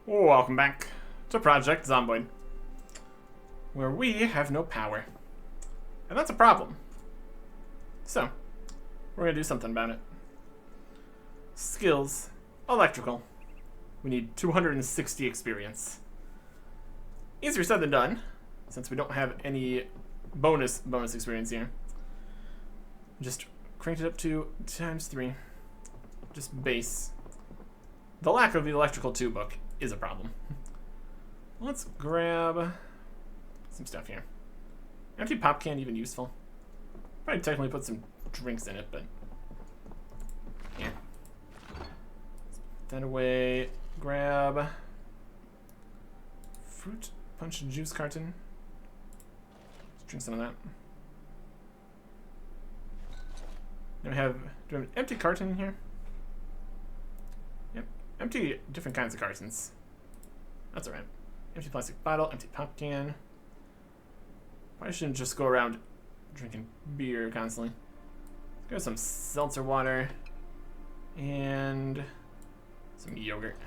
Welcome back to Project Zomboid, where we have no power. And that's a problem. So, we're going to do something about it. Skills, electrical. We need 260 experience. Easier said than done, since we don't have any bonus experience here. Just cranked it up to ×3. Just base. The lack of the electrical 2 book is a problem. Let's grab some stuff here. Empty pop can even useful? Probably technically put some drinks in it, but yeah. Let's put that away. Grab fruit punch and juice carton. Let's drink some of that. Then we have, do we have an empty carton in here? Yep, empty different kinds of cartons. That's alright. Empty plastic bottle, empty pop can. Probably shouldn't just go around drinking beer constantly. Let's go some seltzer water and some yogurt.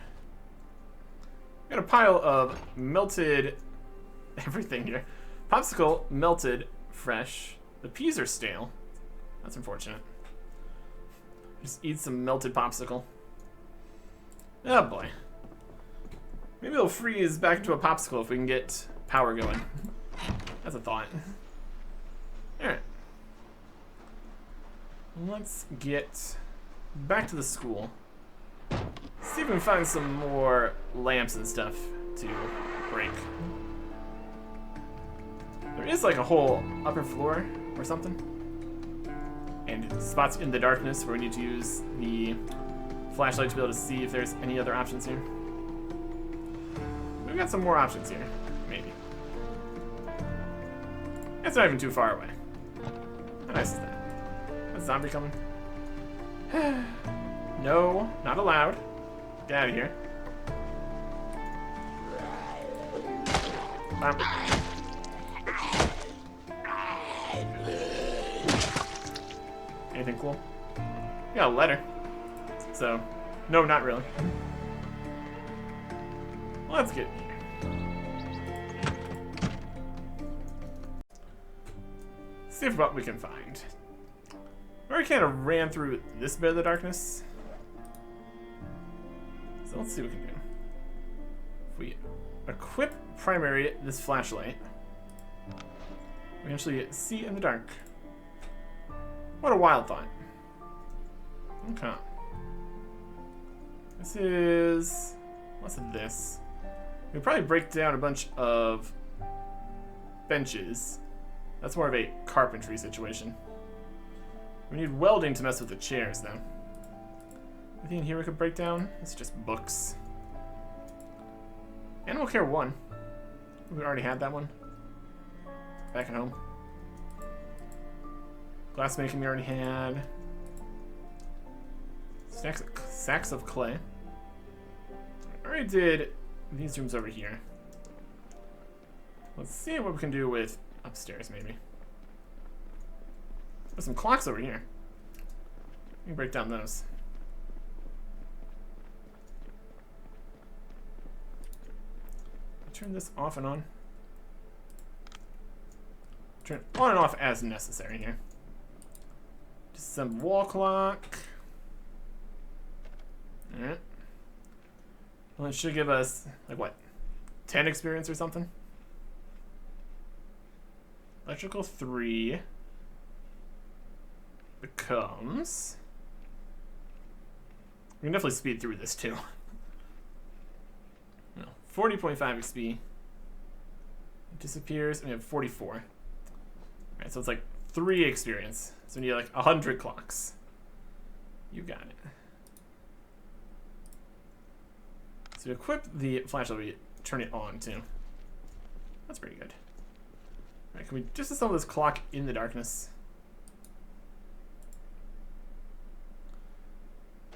Got a pile of melted everything here. Popsicle, melted, fresh. The peas are stale. That's unfortunate. Just eat some melted popsicle. Oh boy. Maybe it'll freeze back into a popsicle if we can get power going. That's a thought. Alright. Let's get back to the school. See if we can find some more lamps and stuff to break. There is like a whole upper floor or something. And spots in the darkness where we need to use the flashlight to be able to see if there's any other options here. We've got some more options here, maybe. It's not even too far away. How nice is that? A zombie coming? No, not allowed. Get out of here. Anything cool? We got a letter. So, no, not really. Let's get in here. See what we can find. We already kind of ran through this bit of the darkness. So let's see what we can do. If we equip primary this flashlight, we can actually see in the dark. What a wild thought. Okay. This is... what's this? We could probably break down a bunch of benches. That's more of a carpentry situation. We need welding to mess with the chairs, though. Anything in here we could break down? It's just books. Animal Care 1. We already had that one. Back at home. Glass making we already had. Sacks of clay. I already did these rooms over here. Let's see what we can do with upstairs, maybe. There's some clocks over here. We can break down those. Turn this off and on. Turn it on and off as necessary here. Just some wall clock. Alright. Well, it should give us, like, what? 10 experience or something? Electrical 3 becomes... we can definitely speed through this, too. No, 40.5 XP. It disappears, and we have 44. Alright, so it's like 3 experience. So we need like 100 clocks. You got it. So to equip the flashlight, we turn it on too. That's pretty good. Alright, can we disassemble this clock in the darkness?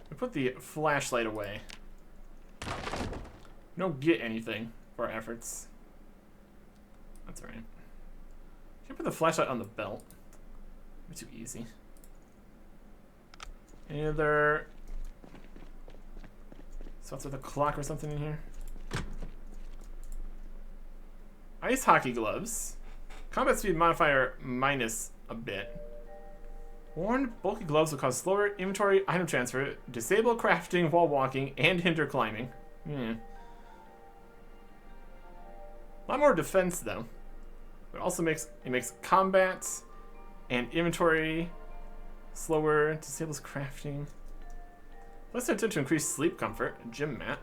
We put the flashlight away. We don't get anything for our efforts. That's alright. Can't put the flashlight on the belt. It'd be too easy. Any other spots with a clock or something in here? Ice hockey gloves. Combat speed modifier minus a bit. Worn bulky gloves will cause slower inventory item transfer, disable crafting while walking, and hinder climbing. A lot more defense though. But also makes combat and inventory slower, disables crafting. Let's attempt to increase sleep comfort. Gym mat.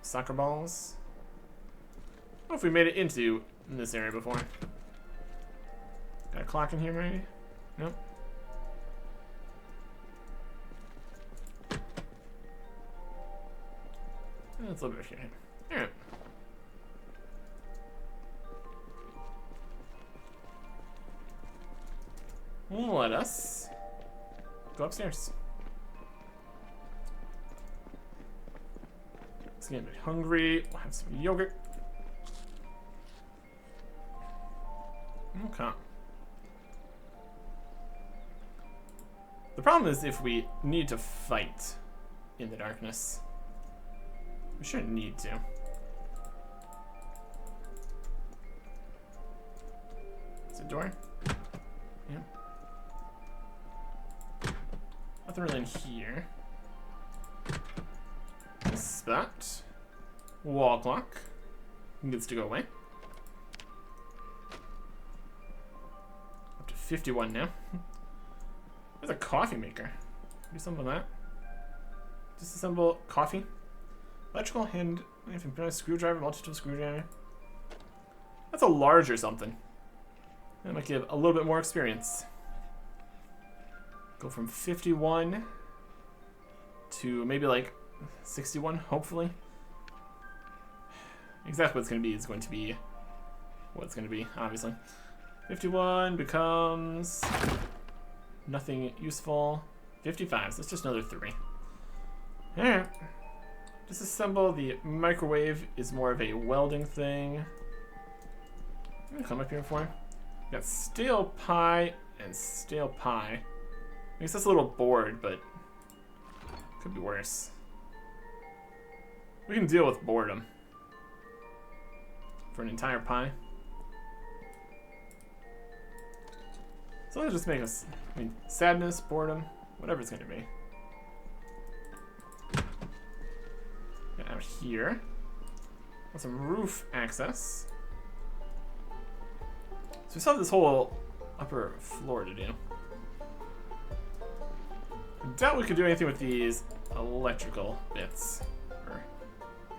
Soccer balls. I don't know if we made it into this area before. Got a clock in here maybe? Nope. That's a little bit here. Alright. Let us go upstairs. Let's get a bit hungry. We'll have some yogurt. Okay. The problem is if we need to fight in the darkness. We shouldn't need to. Is it a door? Yeah. Nothing really in here. This spot. Wall clock. Gets to go away. Up to 51 now. There's a coffee maker. Do something with that. Disassemble coffee. Electrical hand, screwdriver, multi-tool screwdriver. That's a large or something. That might give a little bit more experience. Go from 51 to maybe like 61, hopefully. Exactly what it's going to be is going to be what it's going to be, obviously. 51 becomes nothing useful. 55, so it's just another 3. Alright. Disassemble the microwave is more of a welding thing. I'm gonna come up here for. Got stale pie and stale pie. I guess that's a little bored, but could be worse. We can deal with boredom for an entire pie. So let's just make us, sadness, boredom, whatever it's gonna be. Out here. Got some roof access. So we still have this whole upper floor to do. I doubt we could do anything with these electrical bits. Or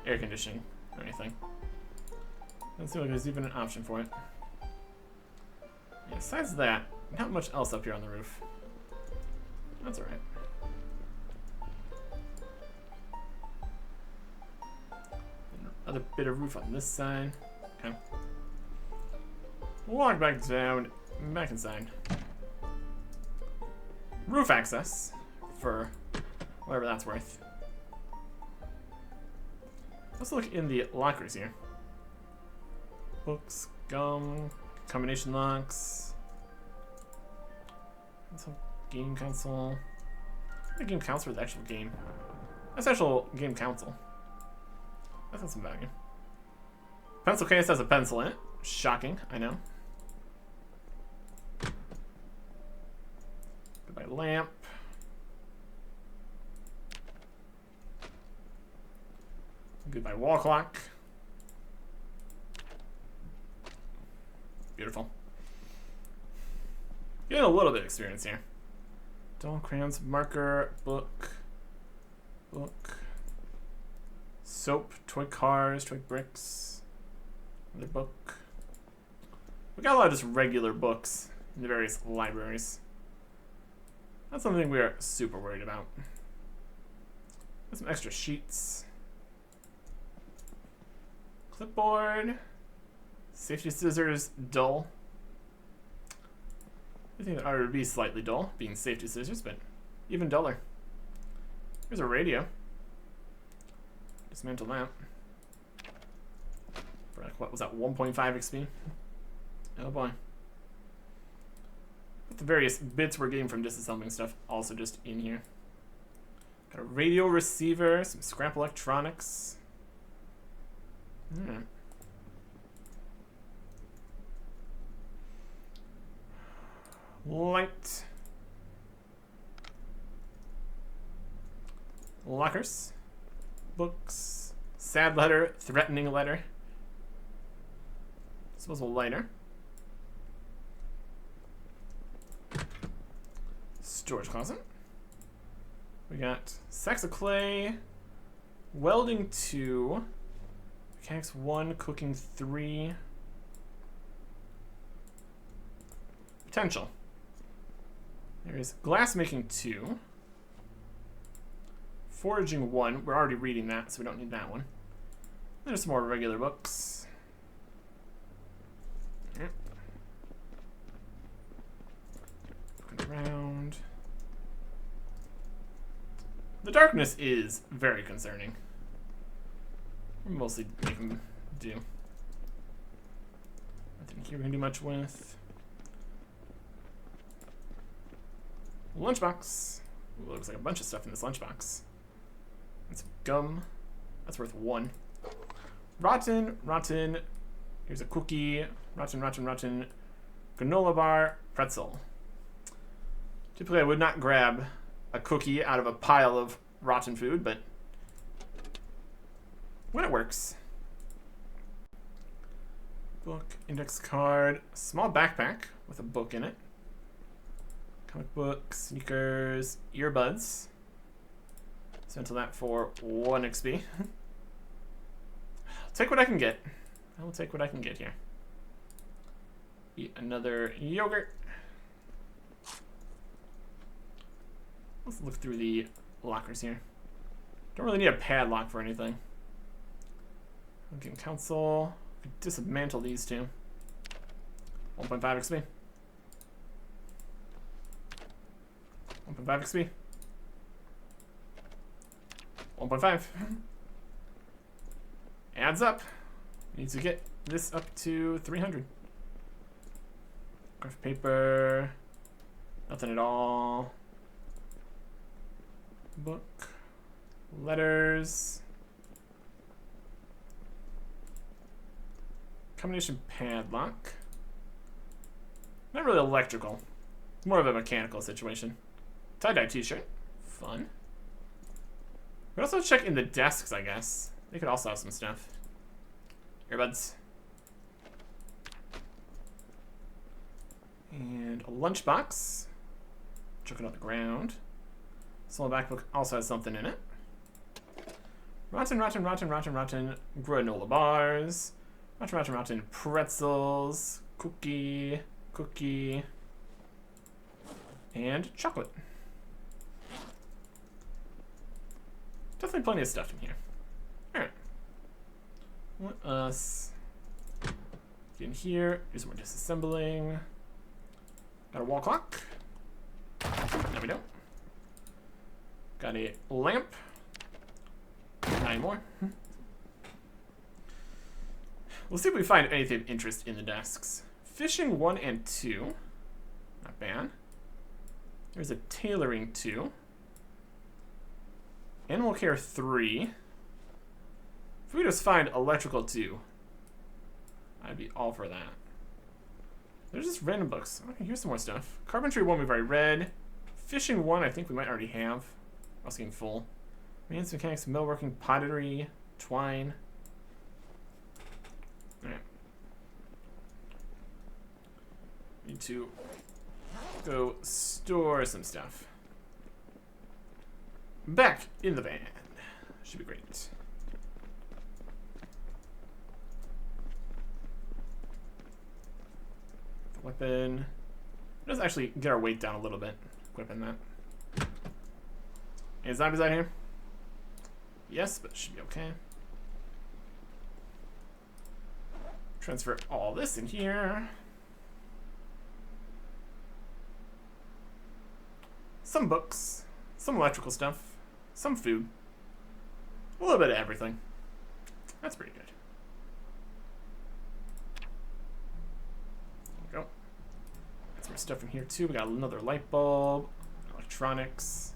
air conditioning or anything. Doesn't seem like there's even an option for it. Yeah, besides that, not much else up here on the roof. That's alright. Another bit of roof on this side. Okay. Walk back down, back inside. Roof access for whatever that's worth. Let's look in the lockers here. Books, gum, combination locks. Some game console. The game console is the actual game. That's actual game console. That's got some value. Pencil case has a pencil in it. Shocking, I know. Goodbye lamp. Goodbye wall clock. Beautiful. Getting a little bit of experience here. Dull crayons, marker, book. Soap, toy cars, toy bricks. Another book. We got a lot of just regular books in the various libraries. That's something we are super worried about. Got some extra sheets. Clipboard. Safety scissors, dull. I think that ought to be slightly dull, being safety scissors, but even duller. Here's a radio. Dismantle that. For like, what was that, 1.5 XP? Oh boy. the various bits we're getting from disassembling stuff also just in here. Got a radio receiver, some scrap electronics. Light. Lockers. Books. Sad letter. Threatening letter. Disposable lighter. Storage closet. We got sacks of clay. Welding 2. Mechanics 1. Cooking 3. Potential. There is glassmaking 2. Foraging 1. We're already reading that, so we don't need that one. There's some more regular books. Looking around. The darkness is very concerning. We're mostly making do. Nothing here we can do much with. Lunchbox. Ooh, looks like a bunch of stuff in this lunchbox. And some gum. That's worth 1. Rotten, rotten. Here's a cookie. Rotten, rotten, rotten. Granola bar, pretzel. Typically, I would not grab a cookie out of a pile of rotten food, but when it works. Book, index card, small backpack with a book in it. Comic book, sneakers, earbuds. Sent to that for 1 XP. I'll take what I can get. I will take what I can get here. Eat another yogurt. Let's look through the lockers here. Don't really need a padlock for anything. Okay, council. Dismantle these two. 1.5 XP. 1.5 XP. 1.5. Adds up. Need to get this up to 300. Graph paper. Nothing at all. Book. Letters. Combination padlock. Not really electrical. More of a mechanical situation. Tie-dye t-shirt. Fun. We also check in the desks, I guess. They could also have some stuff. Earbuds. And a lunchbox. Chuck it on the ground. Small backbook also has something in it. Rotten, rotten, rotten, rotten, rotten granola bars. Rotten, rotten, rotten pretzels. Cookie. Cookie. And chocolate. Definitely plenty of stuff in here. Alright. Let us get in here. Do some more disassembling. Got a wall clock. No, we don't. Got a lamp. 9 more. We'll see if we find anything of interest in the desks. Fishing 1 and 2. Not bad. There's a tailoring 2. Animal care 3. If we just find electrical 2, I'd be all for that. There's just random books. Okay, here's some more stuff. Carpentry 1 we've already read. Fishing 1 I think we might already have. I was getting full. Maintenance mechanics, millworking, pottery, twine. Alright. Need to go store some stuff. Back in the van. Should be great. The weapon. Let's actually get our weight down a little bit. Equipping that. Any zombies out here? Yes, but it should be okay. Transfer all this in here. Some books. Some electrical stuff. Some food. A little bit of everything. That's pretty good. There we go. That's more grab stuff from here too. We got another light bulb, electronics.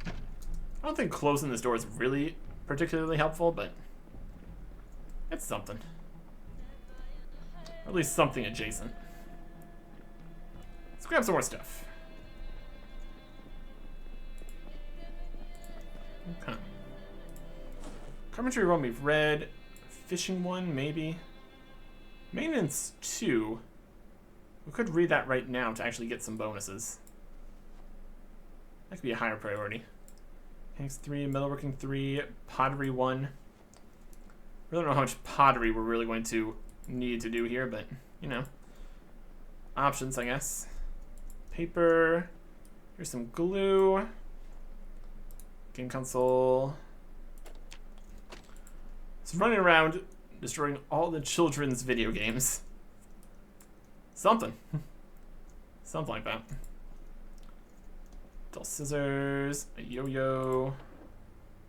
I don't think closing this door is really particularly helpful, but it's something. Or at least something adjacent. Let's grab some more stuff. Okay. Carpentry 1 we've read. Fishing 1, maybe. Maintenance 2. We could read that right now to actually get some bonuses. That could be a higher priority. Mechanics 3, metalworking 3, pottery 1. Really don't know how much pottery we're really going to need to do here, but, you know. Options, I guess. Paper. Here's some glue. Game console. It's running around destroying all the children's video games. Something. Something like that. Dull scissors, a yo-yo.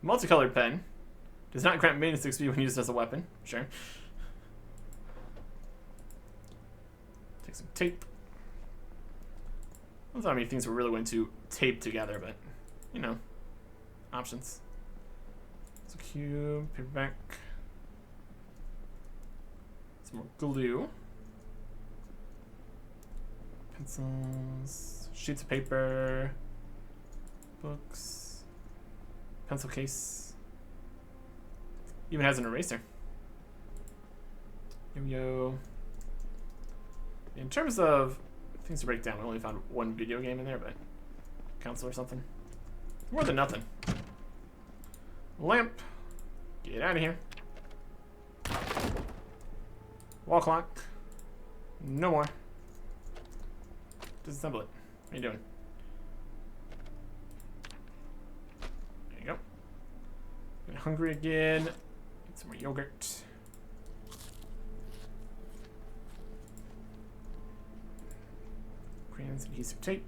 Multicolored pen. Does not grant maintenance XP when used as a weapon. Sure. Take some tape. I don't know how many things we're really going to tape together, but, you know, options. So cube, paperback. Some more glue. Pencils, sheets of paper, books, pencil case. Even has an eraser. Yo-yo. In terms of things to break down, we only found one video game in there, but console or something. More than nothing. Lamp. Get out of here. Wall clock. No more. Disassemble it. What are you doing? There you go. Get hungry again. Get some more yogurt. Crayons, adhesive tape.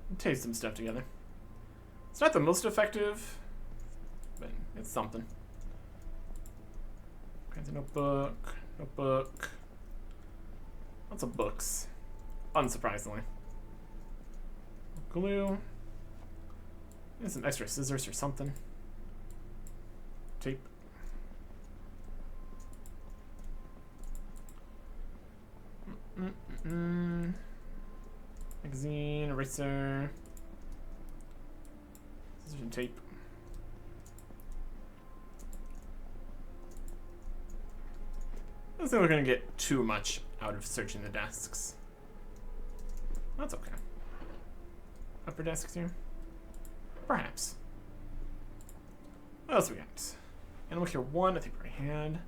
And tape some stuff together. It's not the most effective, but it's something. Kinds of notebook, notebook. Lots of books, unsurprisingly. Glue. And some extra scissors or something. Tape. Magazine, eraser. Scissors and tape. I don't think we're going to get too much out of searching the desks. That's okay. Upper desks here? Perhaps. What else we got? Animal Care 1, I think we already had.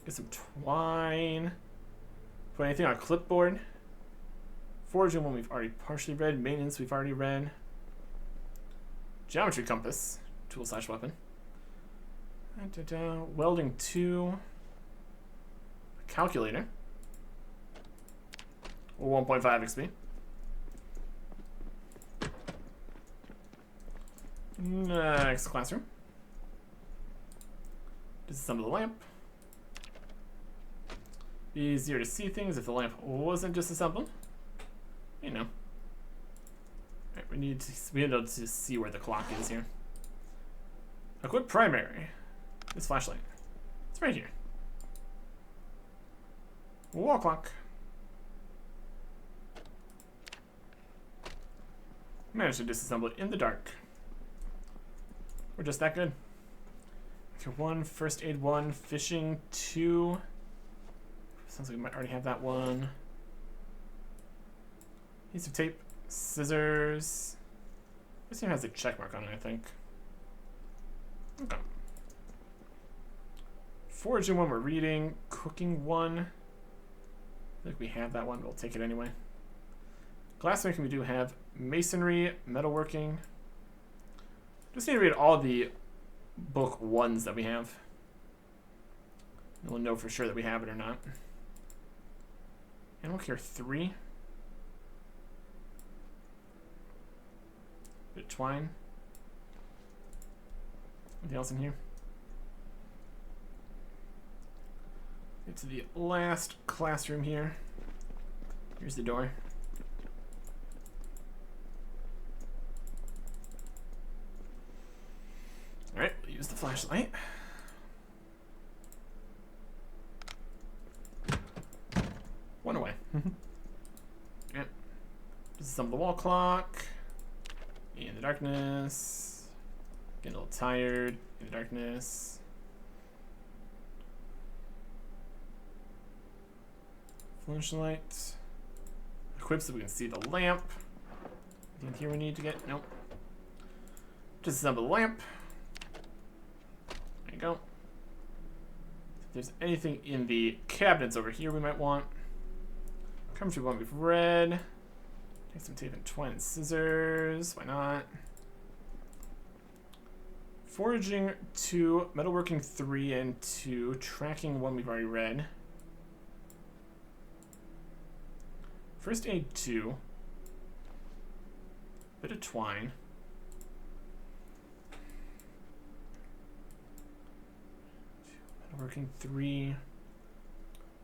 Get some twine. Put anything on a clipboard. Foraging 1 we've already partially read. Maintenance we've already read. Geometry compass. Tool/weapon. Welding 2. Calculator. 1.5 XP. Next classroom. Disassemble the lamp. Be easier to see things if the lamp wasn't disassembled. You know. Right, we need to be able to see where the clock is here. Equip primary. This flashlight. It's right here. Wall clock. Managed to disassemble it in the dark. We're just that good. Okay, 1, first aid 1, fishing 2. Sounds like we might already have that one. Piece of tape, scissors. This one has a check mark on it, I think. Okay. Foraging 1 we're reading. Cooking 1. I think we have that one, but we'll take it anyway. Glassmaking we do have. Masonry, metalworking. Just need to read all the book 1s that we have. And we'll know for sure that we have it or not. Animal Care 3. Bit of twine. Anything else in here? to the last classroom here. Here's the door. Alright, we'll use the flashlight. One away. Yep. Disassemble the wall clock. In the darkness. Getting a little tired. In the darkness. Flashlight. Equip so we can see the lamp. Anything here we need to get? Nope. Disassemble the lamp. There you go. If there's anything in the cabinets over here we might want. Come to one we've read. Take some tape and twine and scissors. Why not? Foraging 2, metalworking 3 and 2, tracking 1 we've already read. First aid 2. Bit of twine. Metalworking 3.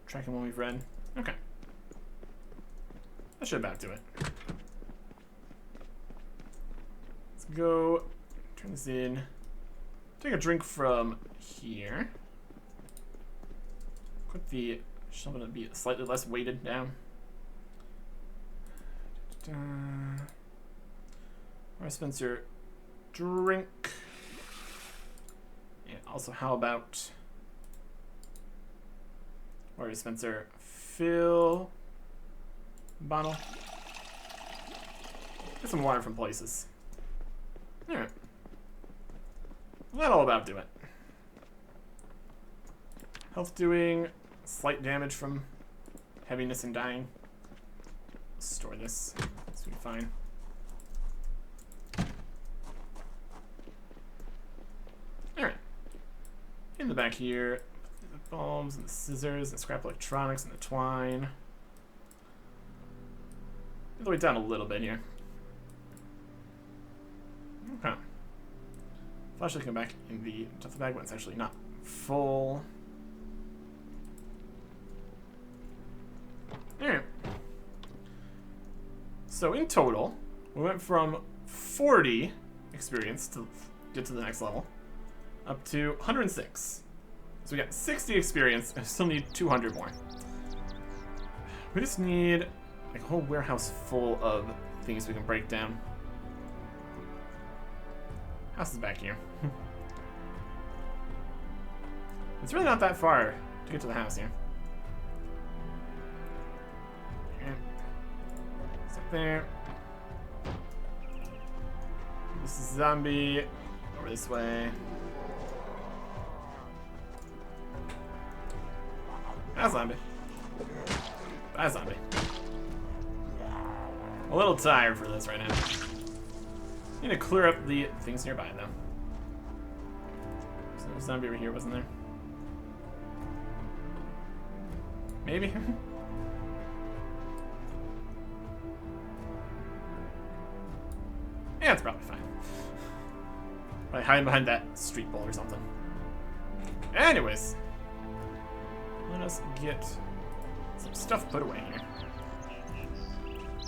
Tracking 1 we've read. Okay. That should about do it. Let's go turn this in. Take a drink from here. Put the shovel to be slightly less weighted down. Or Spencer, drink. And also, how about or Spencer, fill bottle. Get some water from places. Alright. Well, that'll about do it. Health doing slight damage from heaviness and dying. Store this. This will be fine. Alright. In the back here, the bulbs and the scissors and scrap electronics and the twine. All the way down a little bit here. Okay. Flashlight come back in the duffel bag when it's actually not full. Alright. So in total, we went from 40 experience to get to the next level, up to 106. So we got 60 experience, and still need 200 more. We just need like a whole warehouse full of things we can break down. House is back here. It's really not that far to get to the house here. Okay. It's up there. This is zombie. Over this way. Bye, zombie. Bye, zombie. A little tired for this right now. Need to clear up the things nearby, though. So there's a zombie over here, wasn't there? Maybe? Yeah, it's probably fine. Probably hiding behind that street pole or something. Anyways. Let us get some stuff put away here.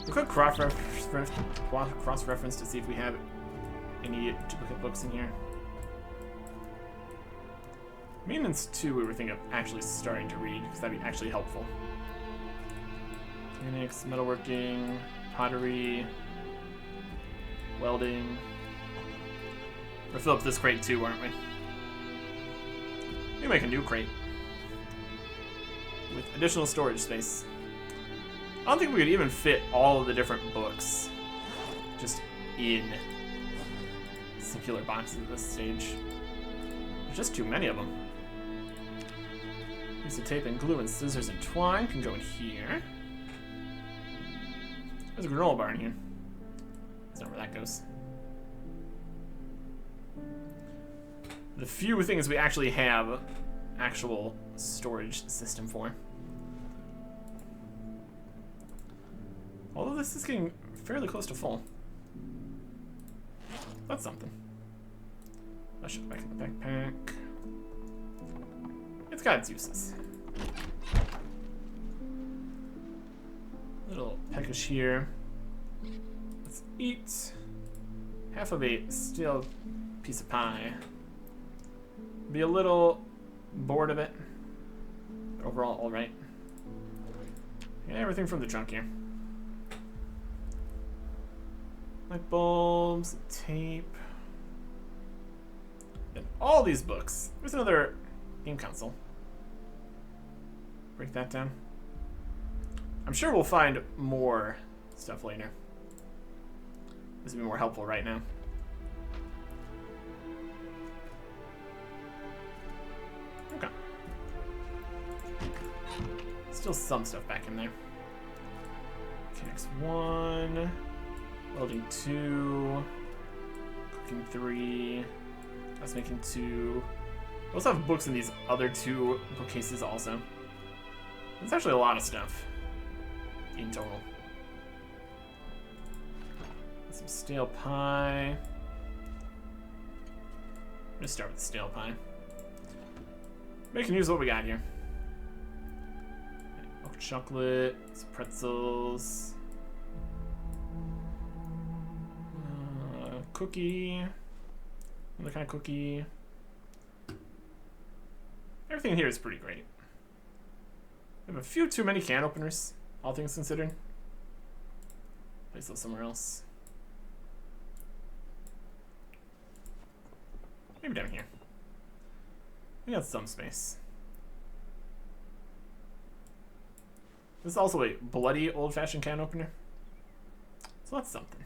A quick cross-reference to see if we have any duplicate books in here. Maintenance 2 we were thinking of actually starting to read, because that'd be actually helpful. Mechanics, metalworking, pottery, welding. We'll fill up this crate too, aren't we? Maybe make a new crate. With additional storage space. I don't think we could even fit all of the different books just in singular boxes at this stage. There's just too many of them. Piece of tape and glue and scissors and twine can go in here. There's a granola bar in here. That's not where that goes. The few things we actually have actual storage system for. Although this is getting fairly close to full. That's something. Let's shove it back in the backpack. It's got its uses. Blackish here. Let's eat. Half of a stale piece of pie. Be a little bored of it. But overall, alright. Yeah, everything from the trunk here. Light bulbs, tape. And all these books. There's another game console. Break that down. I'm sure we'll find more stuff later. This would be more helpful right now. Okay. Still some stuff back in there. Mechanics 1. Welding 2. Cooking 3. That's making 2. We also have books in these other 2 bookcases also. It's actually a lot of stuff in total. Some stale pie. I'm gonna start with the stale pie. Making use of what we got here. Milk chocolate, some pretzels, cookie, another kind of cookie. Everything in here is pretty great. We have a few too many can openers, all things considered. Place those somewhere else. Maybe down here. We got some space. This is also a bloody old-fashioned can opener. So that's something.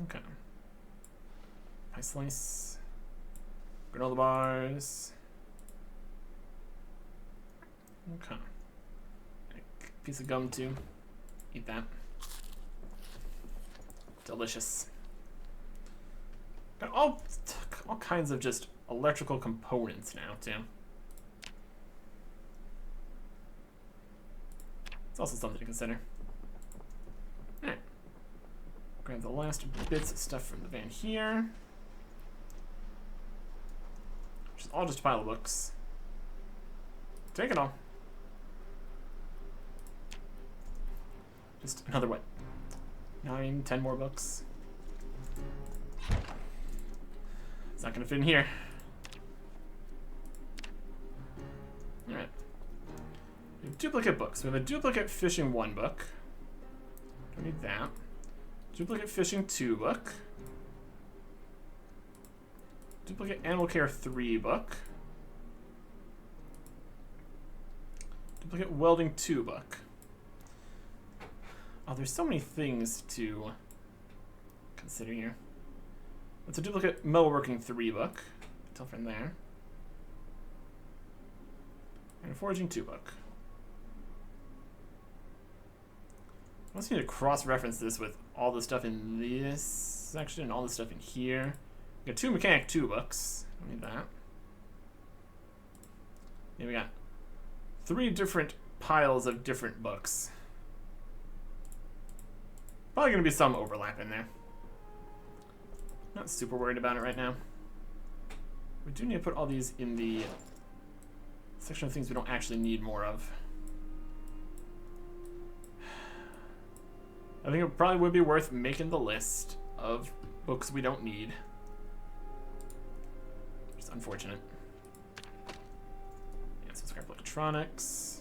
Okay. Pie slice. Granola bars. Okay. A piece of gum too. Eat that. Delicious. Got all kinds of just electrical components now too. It's also something to consider. Alright. Grab the last bits of stuff from the van here. Which is all just a pile of books. Take it all. Just another what? 9, 10 more books. It's not gonna fit in here. Alright. We have duplicate books. We have a duplicate fishing 1 book. Don't need that. Duplicate fishing 2 book. Duplicate animal care 3 book. Duplicate welding 2 book. Oh, there's so many things to consider here. That's a duplicate metalworking 3 book. Until from there. And a foraging 2 book. I also need to cross-reference this with all the stuff in this section and all the stuff in here. We got 2 mechanic 2 books. Don't need that. Yeah, we got 3 different piles of different books. Probably gonna be some overlap in there. Not super worried about it right now. We do need to put all these in the section of things we don't actually need more of. I think it probably would be worth making the list of books we don't need. Which is unfortunate. Yeah, so scrap electronics.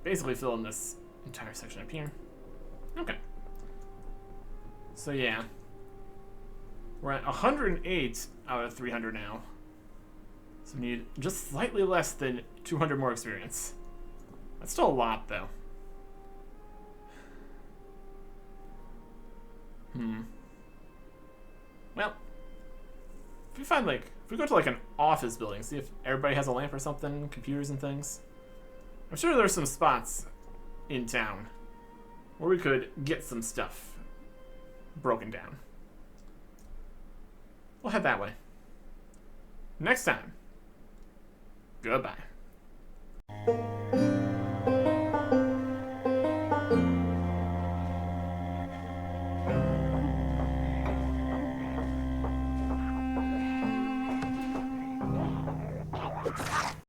Basically fill in this entire section up here. Okay. So yeah. We're at 108 out of 300 now. So we need just slightly less than 200 more experience. That's still a lot, though. Well, if we find, like, if we go to, like, an office building, see if everybody has a lamp or something, computers and things. I'm sure there's some spots in town where we could get some stuff broken down. We'll head that way. Next time. Goodbye.